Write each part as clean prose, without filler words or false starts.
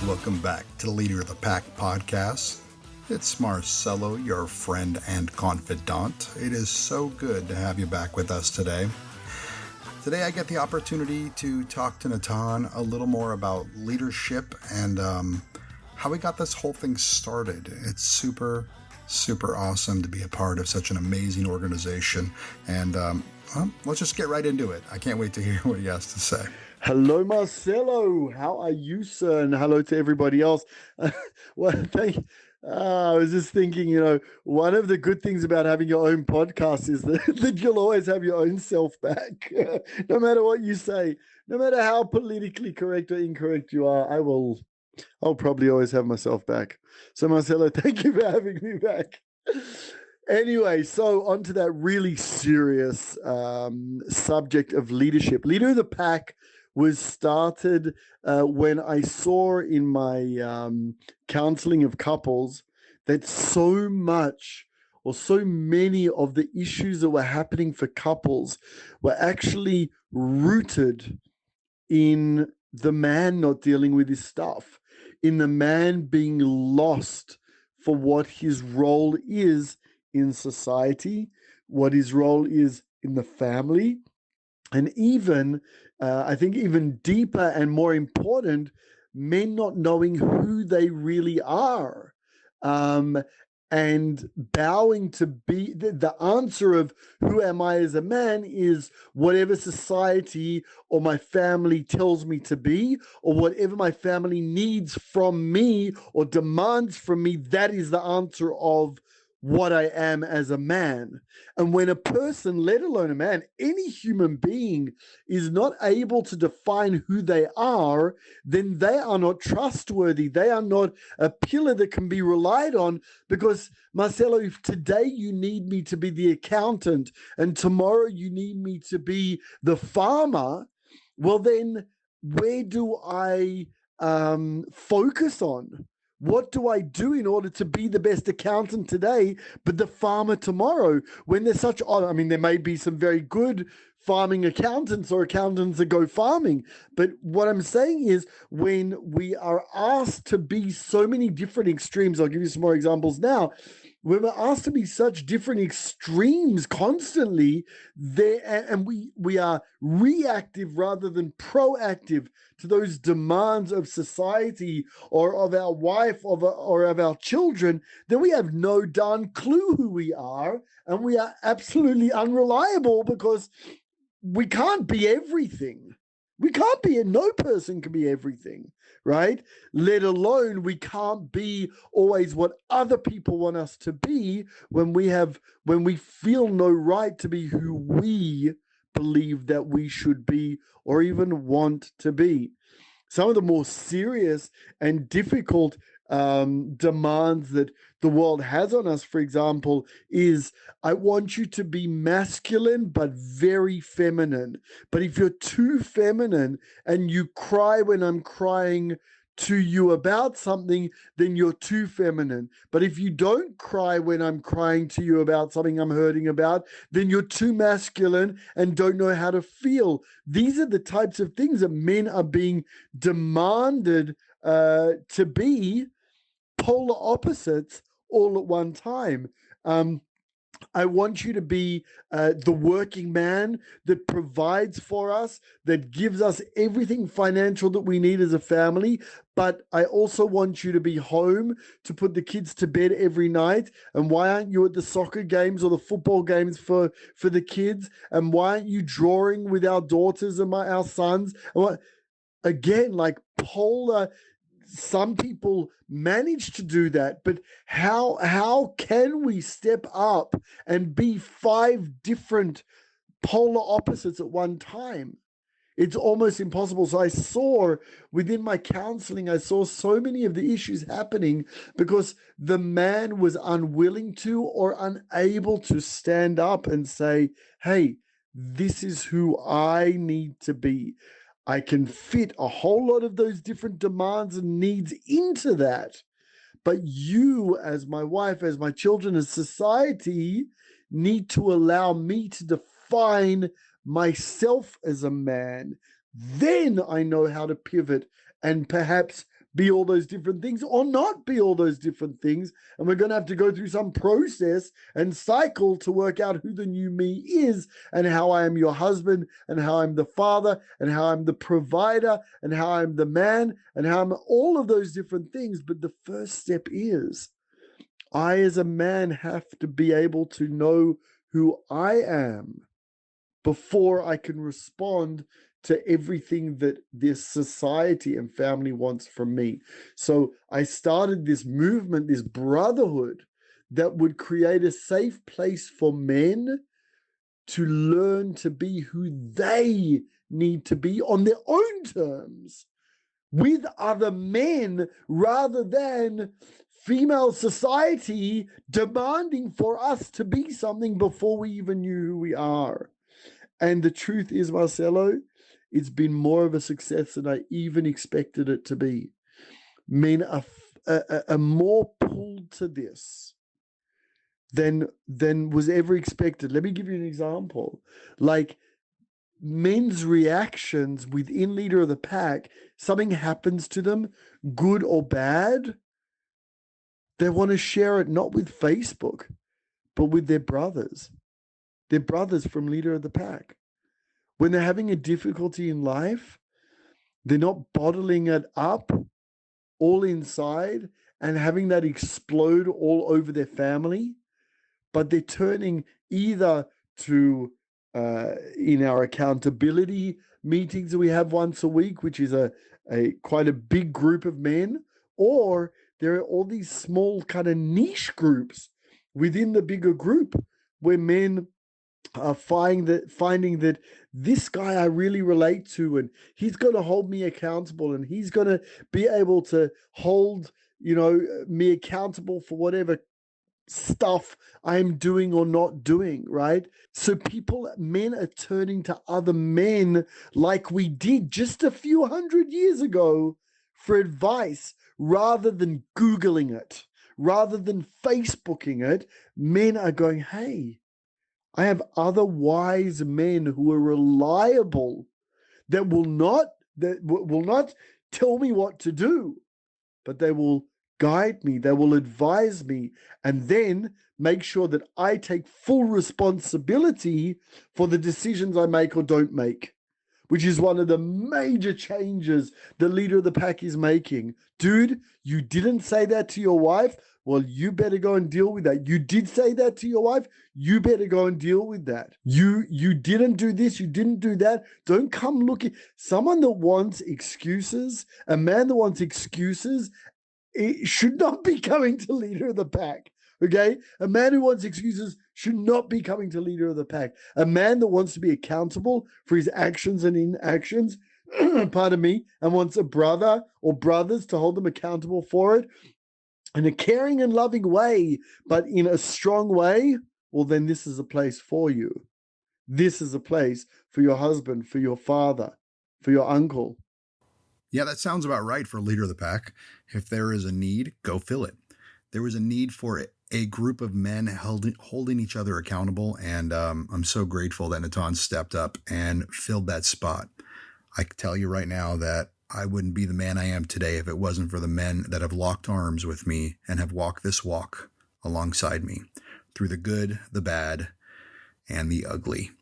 Welcome back to the Leader of the Pack podcast. It's Marcelo, your friend and confidant. It is so good to have you back with us today. Today I get the opportunity to talk to Natan a little more about leadership and how we got this whole thing started. It's super awesome to be a part of such an amazing organization. And let's just get right into it. I can't wait to hear what he has to say. Hello, Marcelo. How are you, sir? And hello to everybody else. I was just thinking, one of the good things about having your own podcast is that you'll always have your own self back. No matter what you say, no matter how politically correct or incorrect you are, I'll probably always have myself back. So, Marcelo, thank you for having me back. Anyway, so on to that really serious subject of leadership. Leader of the Pack was started when I saw in my counseling of couples that so much or so many of the issues that were happening for couples were actually rooted in the man not dealing with his stuff, in the man being lost for what his role is in society, what his role is in the family, and even I think even deeper and more important, men not knowing who they really are, and bowing to be the answer of who am I as a man is whatever society or my family tells me to be, or whatever my family needs from me or demands from me. That is the answer of what I am as a man. And when a person, let alone a man, any human being is not able to define who they are, then they are not trustworthy. They are not a pillar that can be relied on, because Marcelo, if today you need me to be the accountant and tomorrow you need me to be the farmer, well then where do I focus on? What do I do in order to be the best accountant today, but the farmer tomorrow? When there's such, there may be some very good farming accountants or accountants that go farming. But what I'm saying is when we are asked to be so many different extremes, I'll give you some more examples now. When we're asked to be such different extremes constantly, and we are reactive rather than proactive to those demands of society or of our wife or of our children, then we have no darn clue who we are, and we are absolutely unreliable because we can't be everything. No person can be everything, right? Let alone we can't be always what other people want us to be when we feel no right to be who we believe that we should be or even want to be. Some of the more serious and difficult demands that the world has on us, for example, is I want you to be masculine but very feminine. But if you're too feminine and you cry when I'm crying to you about something, then you're too feminine. But if you don't cry when I'm crying to you about something I'm hurting about, then you're too masculine and don't know how to feel. These are the types of things that men are being demanded to be polar opposites all at one time. I want you to be the working man that provides for us, that gives us everything financial that we need as a family. But I also want you to be home to put the kids to bed every night. And why aren't you at the soccer games or the football games for the kids? And why aren't you drawing with our daughters and our sons? Again, like polar. Some people manage to do that, but how can we step up and be 5 different polar opposites at one time? It's almost impossible. So I saw within my counseling, I saw so many of the issues happening because the man was unwilling to or unable to stand up and say, hey, this is who I need to be. I can fit a whole lot of those different demands and needs into that. But you, as my wife, as my children, as society, need to allow me to define myself as a man. Then I know how to pivot and perhaps be all those different things or not be all those different things. And we're going to have to go through some process and cycle to work out who the new me is and how I am your husband and how I'm the father and how I'm the provider and how I'm the man and how I'm all of those different things. But the first step is I, as a man, have to be able to know who I am before I can respond to everything that this society and family wants from me. So I started this movement, this brotherhood that would create a safe place for men to learn to be who they need to be on their own terms with other men, rather than female society demanding for us to be something before we even knew who we are. And the truth is, Marcelo, it's been more of a success than I even expected it to be. Men are more pulled to this than was ever expected. Let me give you an example. Like, men's reactions within Leader of the Pack, something happens to them, good or bad, they want to share it not with Facebook, but with their brothers from Leader of the Pack. When they're having a difficulty in life, they're not bottling it up all inside and having that explode all over their family, but they're turning either to, in our accountability meetings that we have once a week, which is a quite a big group of men, or there are all these small kind of niche groups within the bigger group where men are finding that this guy I really relate to, and he's going to hold me accountable, and he's going to be able to hold, me accountable for whatever stuff I'm doing or not doing, right? So men are turning to other men like we did just a few hundred years ago for advice, rather than Googling it, rather than Facebooking it. Men are going, hey, I have other wise men who are reliable that will not tell me what to do, but they will guide me, they will advise me, and then make sure that I take full responsibility for the decisions I make or don't make, which is one of the major changes the Leader of the Pack is making. Dude, you didn't say that to your wife? Well, you better go and deal with that. You did say that to your wife? You better go and deal with that. You didn't do this, you didn't do that. Don't come looking. Someone that wants excuses, a man that wants excuses, it should not be coming to Leader of the Pack. Okay? A man who wants excuses should not be coming to Leader of the Pack. A man that wants to be accountable for his actions and inactions, pardon me, and wants a brother or brothers to hold them accountable for it in a caring and loving way, but in a strong way, well, then this is a place for you. This is a place for your husband, for your father, for your uncle. Yeah, that sounds about right for Leader of the Pack. If there is a need, go fill it. There was a need for a group of men holding each other accountable, and I'm so grateful that Natan stepped up and filled that spot. I can tell you right now that I wouldn't be the man I am today if it wasn't for the men that have locked arms with me and have walked this walk alongside me through the good, the bad, and the ugly.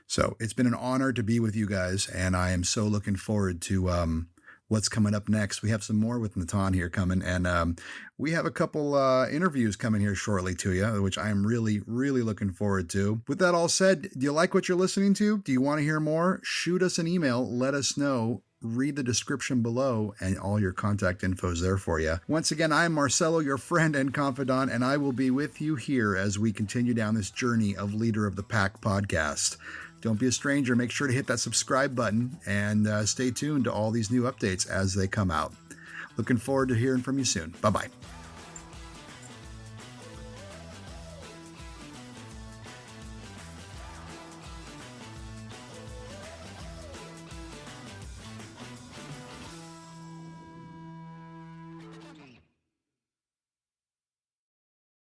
So it's been an honor to be with you guys, and I am so looking forward to what's coming up next. We have some more with Natan here coming, and we have a couple interviews coming here shortly to you, which I am really, really looking forward to. With that all said, do you like what you're listening to? Do you want to hear more? Shoot us an email. Let us know. Read the description below, and all your contact info is there for you. Once again, I'm Marcelo, your friend and confidant, and I will be with you here as we continue down this journey of Leader of the Pack podcast. Don't be a stranger. Make sure to hit that subscribe button and stay tuned to all these new updates as they come out. Looking forward to hearing from you soon. Bye-bye.